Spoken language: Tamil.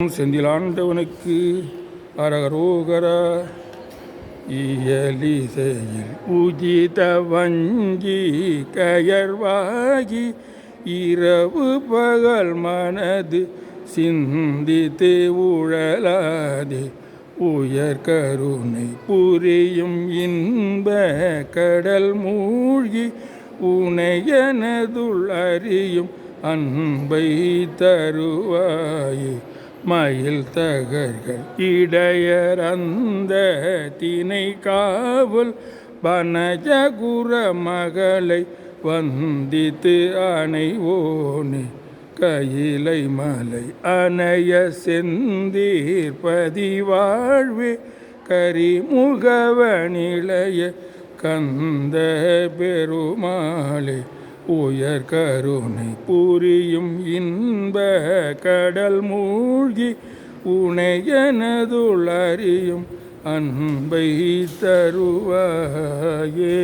செந்திலாண்டவனுக்கு அரகரோகரா. இயலிசையில் உஜித வஞ்சி கயர்வாகி இரவு பகல் மனது சிந்தித்து உழலாதே உயர் கருணை புரியும் இன்ப கடல் மூழ்கி உனையனதுள் அறியும் அன்பை தருவாயே. மயில் தகர்கள் இடையர் அந்த தினை காவல் பனஜகுர மகளை வந்தித்து அணைவோனே. கையிலை மலை அணைய செந்தீர்பதி வாழ்வே கரிமுகவனிளைய கந்த பெருமாளே. உயர் கருணை புரியும் இன்ப கடல் மூழ்கி உனையனதுள் அறியும் அன்பை தருவாயே.